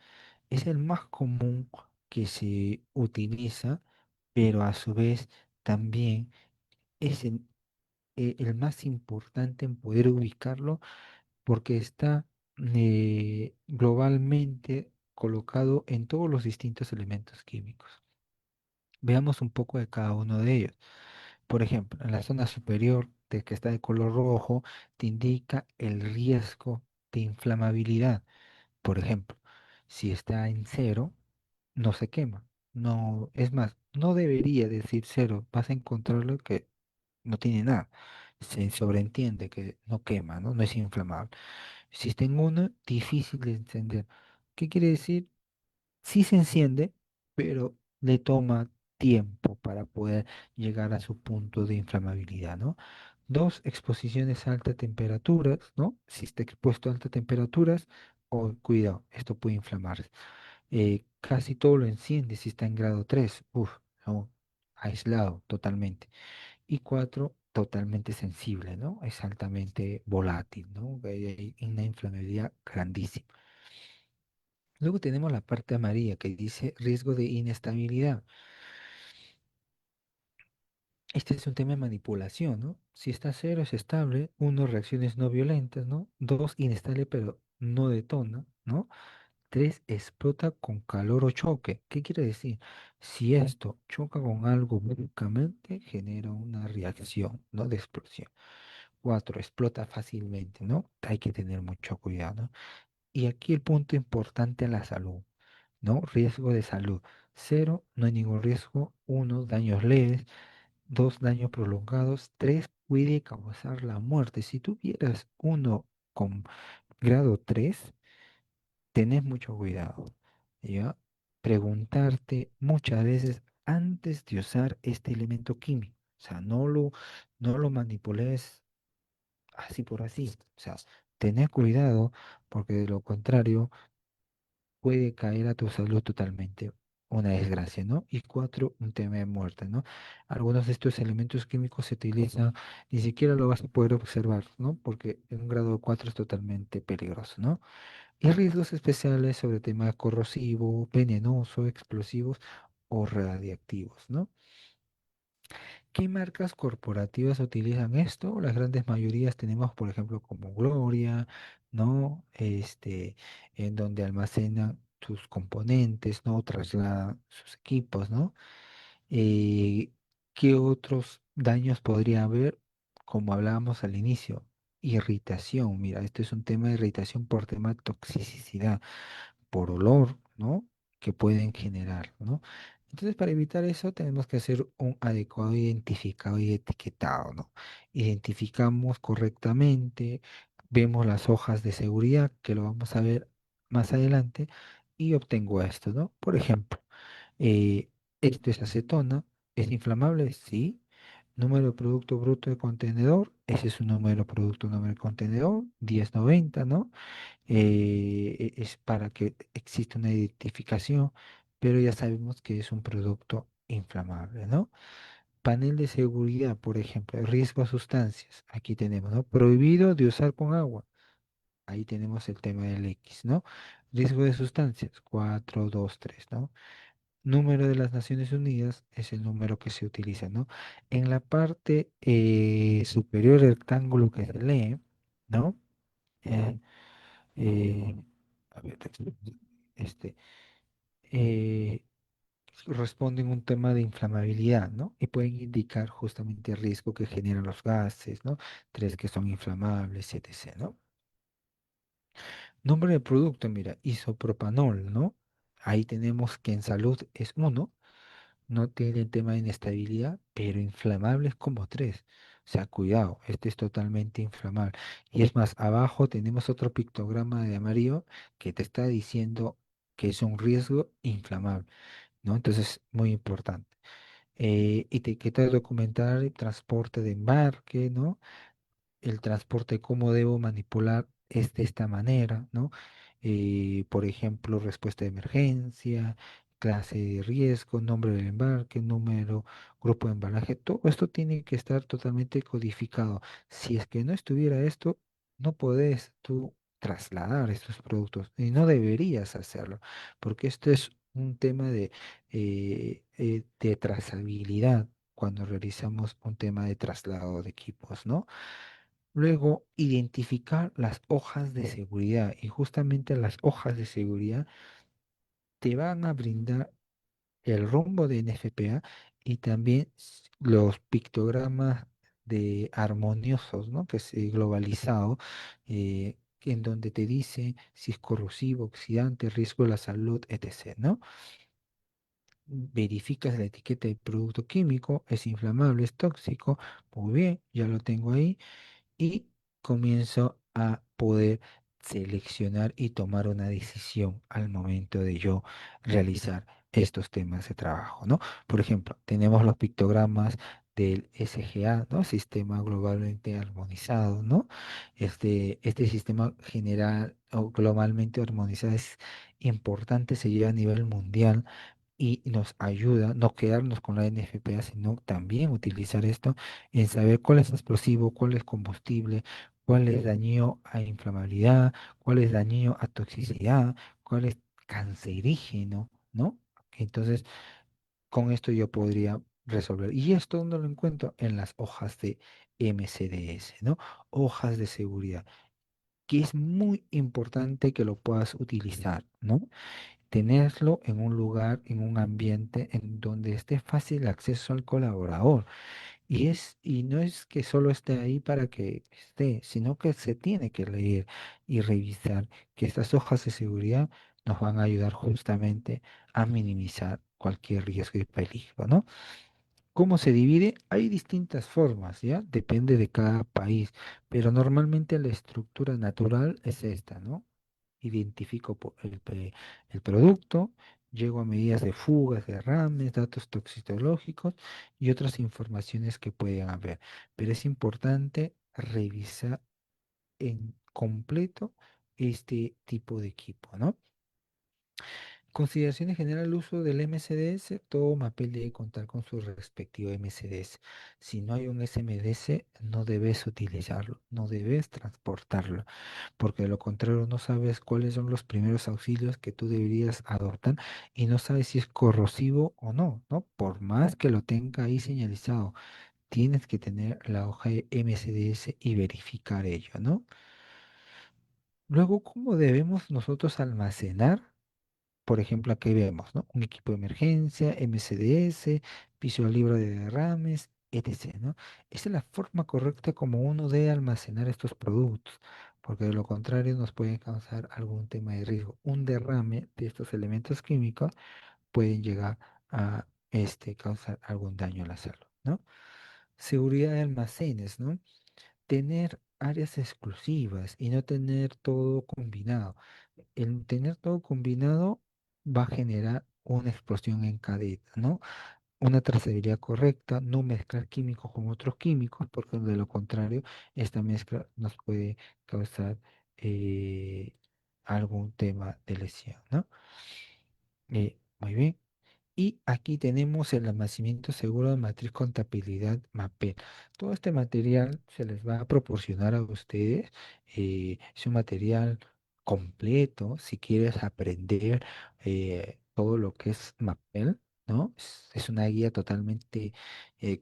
es el más común que se utiliza, pero a su vez también es el más importante en poder ubicarlo porque está globalmente colocado en todos los distintos elementos químicos. Veamos un poco de cada uno de ellos. Por ejemplo, en la zona superior, que está de color rojo, te indica el riesgo de inflamabilidad. Por ejemplo, si está en cero, no se quema. No, es más, no debería decir cero. Vas a encontrarlo que no tiene nada. Se sobreentiende que no quema, ¿no? No es inflamable. Si está en uno, difícil de encender. ¿Qué quiere decir? Sí se enciende, pero le toma tiempo para poder llegar a su punto de inflamabilidad, ¿no? Dos, exposiciones a altas temperaturas, ¿no? Si está expuesto a altas temperaturas, o cuidado, esto puede inflamarse. Casi todo lo enciende si está en grado 3, no, aislado totalmente. Y cuatro, totalmente sensible, ¿no? Es altamente volátil, ¿no? Hay una inflamabilidad grandísima. Luego tenemos la parte amarilla que dice riesgo de inestabilidad. Este es un tema de manipulación, ¿no? Si está cero es estable, uno, reacciones no violentas, ¿no? Dos, inestable pero no detona, ¿no? Tres, explota con calor o choque. ¿Qué quiere decir? Si esto choca con algo bruscamente, genera una reacción, ¿no? De explosión. Cuatro, explota fácilmente, ¿no? Hay que tener mucho cuidado, ¿no? Y aquí el punto importante a la salud, ¿no? Riesgo de salud. Cero, no hay ningún riesgo. Uno, daños leves. Dos, daños prolongados. Tres, puede causar la muerte. Si tuvieras uno con grado 3, tenés mucho cuidado, ¿ya? Preguntarte muchas veces antes de usar este elemento químico. O sea, no lo manipules así por así. O sea, tenés cuidado porque de lo contrario puede caer a tu salud totalmente. Una desgracia, ¿no? Y cuatro, un tema de muerte, ¿no? Algunos de estos elementos químicos se utilizan, ni siquiera lo vas a poder observar, ¿no? Porque en un grado 4 es totalmente peligroso, ¿no? Y riesgos especiales sobre tema corrosivo, venenoso, explosivos o radiactivos, ¿no? ¿Qué marcas corporativas utilizan esto? Las grandes mayorías tenemos, por ejemplo, como Gloria, ¿no? En donde almacenan sus componentes, ¿no? Trasladan sus equipos, ¿no? Eh, ¿Qué otros daños podría haber? Como hablábamos al inicio, irritación. Mira, esto es un tema de irritación por tema de toxicidad, por olor, ¿no? Que pueden generar, ¿no? Entonces, para evitar eso, tenemos que hacer un adecuado identificado y etiquetado, ¿no? Identificamos correctamente, vemos las hojas de seguridad, que lo vamos a ver más adelante, y obtengo esto, ¿no? Por ejemplo, eh, esto es acetona, ¿es inflamable? Sí. Número de producto bruto de contenedor, ese es un número de producto, número de contenedor, 1090, ¿no? Es para que exista una identificación, pero ya sabemos que es un producto inflamable, ¿no? Panel de seguridad, por ejemplo, riesgo a sustancias, aquí tenemos, ¿no? Prohibido de usar con agua, ahí tenemos el tema del X, ¿no? Riesgo de sustancias, 423, ¿no? Número de las Naciones Unidas es el número que se utiliza, ¿no? En la parte superior del rectángulo que se lee, ¿no? Eh, eh, a ver, este, eh, responden un tema de inflamabilidad, ¿no? Y pueden indicar justamente el riesgo que generan los gases, ¿no? Tres que son inflamables, etc., ¿no? Nombre del producto, mira, isopropanol, ¿no? Ahí tenemos que en salud es uno, no tiene tema de inestabilidad, pero inflamable es como tres. O sea, cuidado, este es totalmente inflamable. Y es más, abajo tenemos otro pictograma de amarillo que te está diciendo que es un riesgo inflamable, ¿no? Entonces, muy importante. Etiqueta documental, transporte de embarque, ¿no? El transporte, cómo debo manipular es de esta manera, ¿no? Por ejemplo, respuesta de emergencia, clase de riesgo, nombre del embarque, número, grupo de embalaje, todo esto tiene que estar totalmente codificado. Si es que no estuviera esto, no podés tú trasladar estos productos y no deberías hacerlo, porque esto es un tema de trazabilidad cuando realizamos un tema de traslado de equipos, ¿no? Luego, identificar las hojas de seguridad. Y justamente las hojas de seguridad te van a brindar el rumbo de NFPA y también los pictogramas de armoniosos, ¿no? Que es globalizado, en donde te dice si es corrosivo, oxidante, riesgo de la salud, etc., ¿no? Verificas la etiqueta del producto químico, es inflamable, es tóxico, muy bien, ya lo tengo ahí y comienzo a poder seleccionar y tomar una decisión al momento de yo realizar estos temas de trabajo, ¿no? Por ejemplo, tenemos los pictogramas del SGA, ¿no? Sistema globalmente armonizado, ¿no? Este sistema general o globalmente armonizado es importante, se lleva a nivel mundial y nos ayuda no quedarnos con la NFPA, sino también utilizar esto en saber cuál es explosivo, cuál es combustible, cuál es dañino a inflamabilidad, cuál es dañino a toxicidad, cuál es cancerígeno, ¿no? Entonces, con esto yo podría resolver. ¿Y esto dónde lo encuentro? En las hojas de MCDS, ¿no? Hojas de seguridad, que es muy importante que lo puedas utilizar, ¿no? Tenerlo en un lugar, en un ambiente en donde esté fácil acceso al colaborador. Y no es que solo esté ahí para que esté, sino que se tiene que leer y revisar que estas hojas de seguridad nos van a ayudar justamente a minimizar cualquier riesgo y peligro, ¿no? ¿Cómo se divide? Hay distintas formas, ¿ya? Depende de cada país, pero normalmente la estructura natural es esta, ¿no? Identifico el producto, llego a medidas de fugas, derrames, datos toxicológicos y otras informaciones que pueden haber. Pero es importante revisar en completo este tipo de equipo, ¿no? Consideración en general, el uso del MCDS, todo MAPEL debe contar con su respectivo MCDS. Si no hay un SMDS, no debes utilizarlo, no debes transportarlo, porque de lo contrario no sabes cuáles son los primeros auxilios que tú deberías adoptar y no sabes si es corrosivo o no, ¿no? Por más que lo tenga ahí señalizado, tienes que tener la hoja de MCDS y verificar ello, ¿no? Luego, ¿cómo debemos nosotros almacenar? Por ejemplo, aquí vemos, ¿no? Un equipo de emergencia, MCDS, piso libre de derrames, etc., ¿no? Esa es la forma correcta como uno debe almacenar estos productos, porque de lo contrario nos puede causar algún tema de riesgo. Un derrame de estos elementos químicos pueden llegar a causar algún daño a la salud, ¿no? Seguridad de almacenes, ¿no? Tener áreas exclusivas y no tener todo combinado. El tener todo combinado va a generar una explosión en cadena, ¿no? Una trazabilidad correcta, no mezclar químicos con otros químicos, porque de lo contrario, esta mezcla nos puede causar algún tema de lesión, ¿no? Muy bien. Y aquí tenemos el almacenamiento seguro de matriz contabilidad MAPEL. Todo este material se les va a proporcionar a ustedes. Es un material completo si quieres aprender todo lo que es MAPEL, ¿no? Es una guía totalmente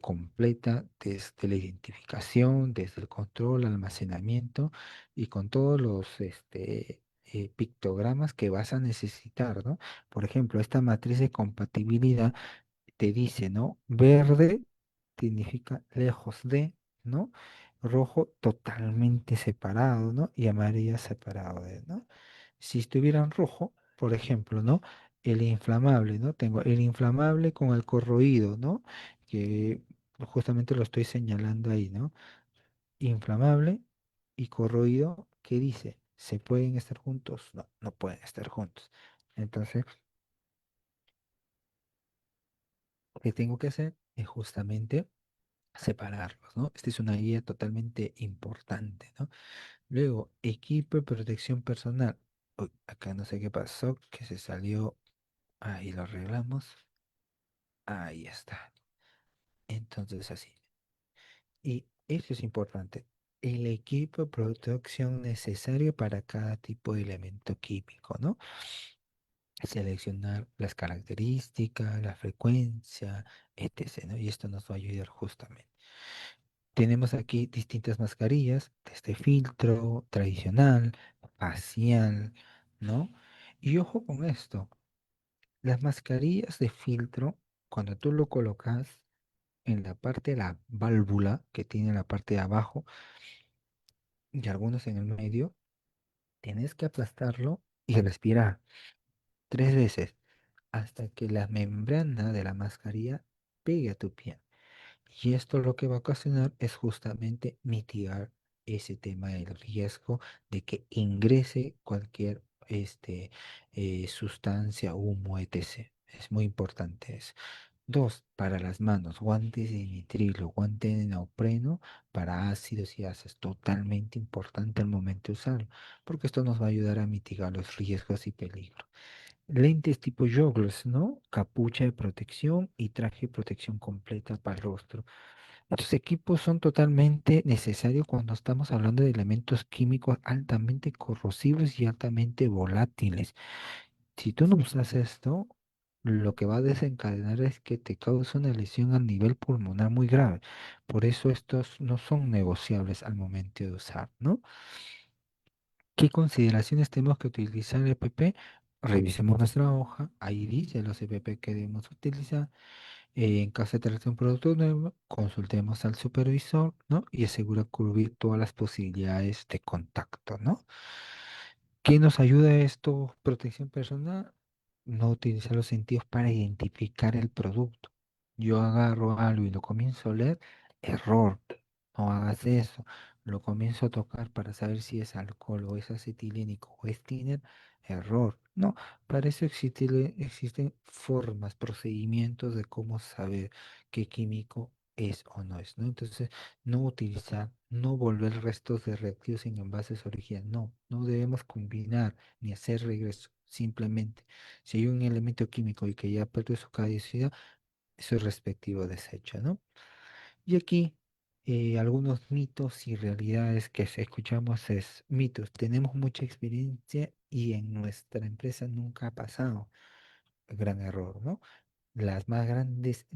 completa desde la identificación, desde el control, almacenamiento y con todos los pictogramas que vas a necesitar, ¿no? Por ejemplo, esta matriz de compatibilidad te dice, ¿no? Verde significa lejos de, ¿no? Rojo totalmente separado, ¿no? Y amarillo separado de, ¿no? Si estuviera en rojo, por ejemplo, ¿no? El inflamable, ¿no? Tengo el inflamable con el corroído, ¿no? Que justamente lo estoy señalando ahí, ¿no? Inflamable y corroído, ¿qué dice? ¿Se pueden estar juntos? No, no pueden estar juntos. Entonces, lo que tengo que hacer es justamente separarlos, ¿no? Esta es una guía totalmente importante, ¿no? Luego, equipo de protección personal. Uy, acá no sé qué pasó, que se salió. Ahí lo arreglamos. Ahí está. Entonces, así. Y eso es importante. El equipo de protección necesario para cada tipo de elemento químico, ¿no? Seleccionar las características, la frecuencia, etc., ¿no? Y esto nos va a ayudar justamente. Tenemos aquí distintas mascarillas, desde filtro, tradicional, facial, ¿no? Y ojo con esto, las mascarillas de filtro, cuando tú lo colocas en la parte de la válvula que tiene la parte de abajo y algunos en el medio, tienes que aplastarlo y respirar 3 veces hasta que la membrana de la mascarilla pegue a tu piel. Y esto lo que va a ocasionar es justamente mitigar ese tema del riesgo de que ingrese cualquier sustancia, humo, etc. Es muy importante eso. Dos, para las manos, guantes de nitrilo, guantes de neopreno para ácidos y gases. Totalmente importante al momento de usarlo, porque esto nos va a ayudar a mitigar los riesgos y peligros. Lentes tipo joggers, ¿no? Capucha de protección y traje de protección completa para el rostro. Estos equipos son totalmente necesarios cuando estamos hablando de elementos químicos altamente corrosivos y altamente volátiles. Si tú no usas esto, lo que va a desencadenar es que te cause una lesión a nivel pulmonar muy grave. Por eso estos no son negociables al momento de usar, ¿no? ¿Qué consideraciones tenemos que utilizar EPP? Revisemos nuestra hoja, ahí dice los EPP que debemos utilizar. En caso de tratarse de un producto nuevo, consultemos al supervisor, ¿no? Y asegura cubrir todas las posibilidades de contacto, ¿no? ¿Qué nos ayuda esto? Protección personal, no utilizar los sentidos para identificar el producto. Yo agarro algo y lo comienzo a oler, error, no hagas eso. Lo comienzo a tocar para saber si es alcohol o es acetilénico o es thinner, error. No, para eso existen formas, procedimientos de cómo saber qué químico es o no es, ¿no? Entonces, no utilizar, no volver restos de reactivos en envases originales. No, no debemos combinar ni hacer regreso. Simplemente, si hay un elemento químico y que ya perdió su caducidad, su respectivo desecho, ¿no? Y aquí algunos mitos y realidades que escuchamos es mitos. Tenemos mucha experiencia y en nuestra empresa nunca ha pasado. Gran error, ¿no? Los más grandes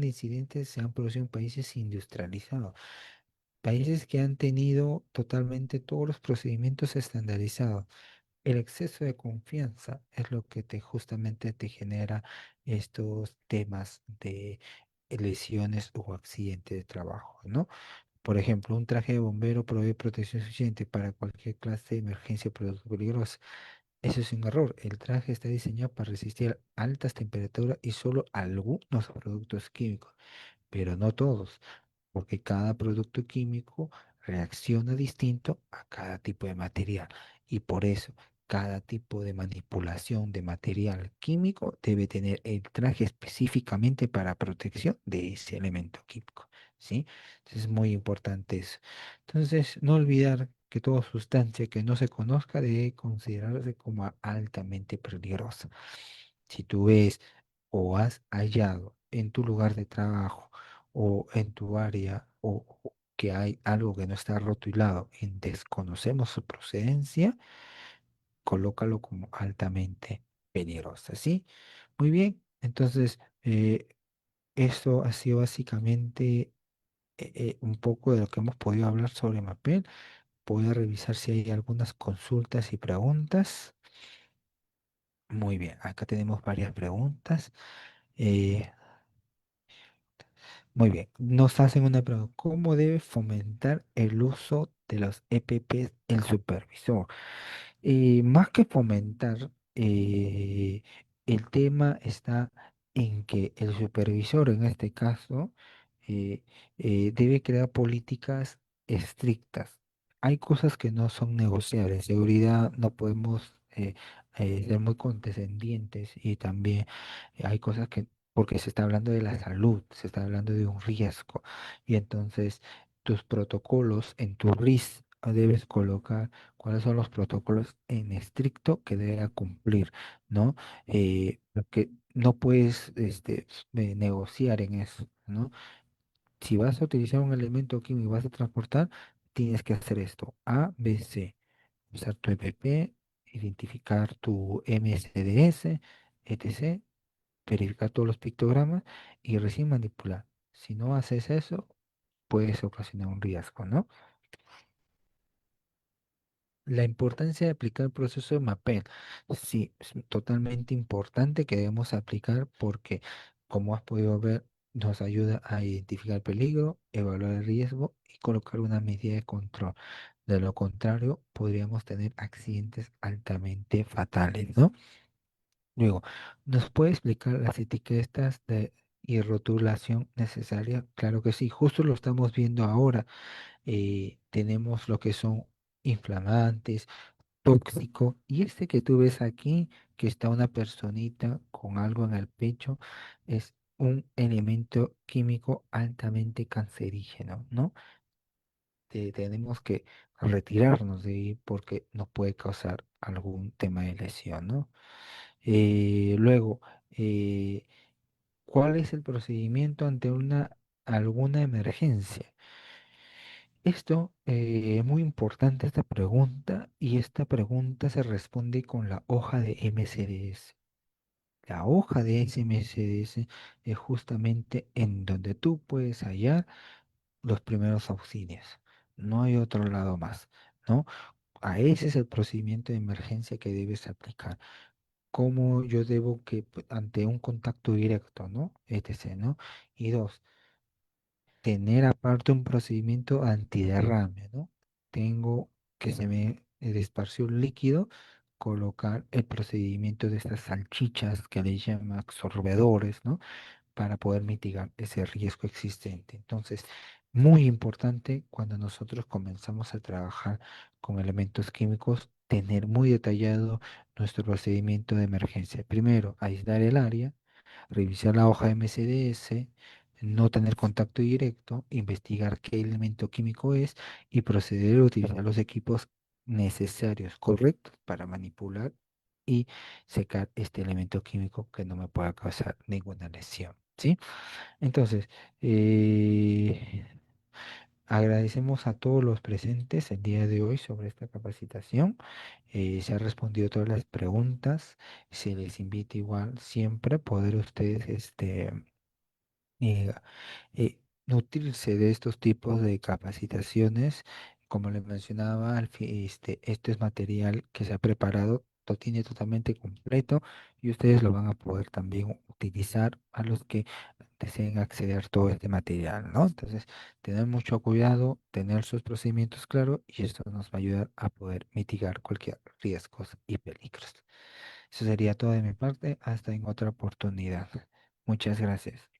incidentes se han producido en países industrializados. Países que han tenido totalmente todos los procedimientos estandarizados. El exceso de confianza es lo que justamente te genera estos temas de lesiones o accidentes de trabajo, ¿no? Por ejemplo, un traje de bombero provee protección suficiente para cualquier clase de emergencia o producto peligroso. Eso es un error. El traje está diseñado para resistir altas temperaturas y solo algunos productos químicos, pero no todos, porque cada producto químico reacciona distinto a cada tipo de material y por eso cada tipo de manipulación de material químico debe tener el traje específicamente para protección de ese elemento químico, ¿sí? Entonces es muy importante eso. Entonces, no olvidar que toda sustancia que no se conozca debe considerarse como altamente peligrosa. Si tú ves o has hallado en tu lugar de trabajo o en tu área o que hay algo que no está rotulado y desconocemos su procedencia, colócalo como altamente peligrosa, ¿sí? Muy bien, entonces esto ha sido básicamente un poco de lo que hemos podido hablar sobre Mapel. Voy a revisar si hay algunas consultas y preguntas. Muy bien, acá tenemos varias preguntas. Eh, Muy bien, nos hacen una pregunta. ¿Cómo debe fomentar el uso de los EPPs el supervisor? Más que fomentar, el tema está en que el supervisor, en este caso, eh, debe crear políticas estrictas. Hay cosas que no son negociables. Seguridad no podemos ser muy condescendientes y también hay cosas que, porque se está hablando de la salud, se está hablando de un riesgo y entonces tus protocolos en tu RIS debes colocar cuáles son los protocolos en estricto que debe cumplir, ¿no? Porque no puedes negociar en eso, ¿no? Si vas a utilizar un elemento químico y vas a transportar, tienes que hacer esto, A, B, C, usar tu EPP, identificar tu MSDS, etc., verificar todos los pictogramas y recién manipular. Si no haces eso, puedes ocasionar un riesgo, ¿no? La importancia de aplicar el proceso de mapel. Sí, es totalmente importante que debemos aplicar porque, como has podido ver, nos ayuda a identificar el peligro, evaluar el riesgo y colocar una medida de control. De lo contrario, podríamos tener accidentes altamente fatales, ¿no? Luego, ¿nos puede explicar las etiquetas y rotulación necesaria? Claro que sí, justo lo estamos viendo ahora. Tenemos lo que son inflamantes, tóxico. Y este que tú ves aquí, que está una personita con algo en el pecho, es un elemento químico altamente cancerígeno, ¿no? Tenemos que retirarnos de ahí porque nos puede causar algún tema de lesión, ¿no? Luego, eh, ¿cuál es el procedimiento ante alguna emergencia? Esto es muy importante esta pregunta y esta pregunta se responde con la hoja de MCDS. La hoja de ese MCDS es justamente en donde tú puedes hallar los primeros auxilios. No hay otro lado más, ¿no? A ese es el procedimiento de emergencia que debes aplicar. Cómo yo debo que ante un contacto directo, ¿no? Etc., ¿no? Y dos, tener aparte un procedimiento antiderrame, ¿no? Tengo que se me esparció un líquido, colocar el procedimiento de estas salchichas que le llaman absorbedores, ¿no? Para poder mitigar ese riesgo existente. Entonces, muy importante cuando nosotros comenzamos a trabajar con elementos químicos, tener muy detallado nuestro procedimiento de emergencia. Primero, aislar el área, revisar la hoja MCDS, no tener contacto directo, investigar qué elemento químico es y proceder a utilizar los equipos necesarios, correctos, para manipular y secar este elemento químico que no me pueda causar ninguna lesión, ¿sí? Entonces, eh, agradecemos a todos los presentes el día de hoy sobre esta capacitación. Se han respondido todas las preguntas. Se les invita igual siempre a poder ustedes eh, nutrirse de estos tipos de capacitaciones. Como les mencionaba, esto es material que se ha preparado, lo tiene totalmente completo y ustedes lo van a poder también utilizar a los que deseen acceder a todo este material, ¿no? Entonces, tener mucho cuidado, tener sus procedimientos claros y esto nos va a ayudar a poder mitigar cualquier riesgos y peligros. Eso sería todo de mi parte. Hasta en otra oportunidad. Muchas gracias.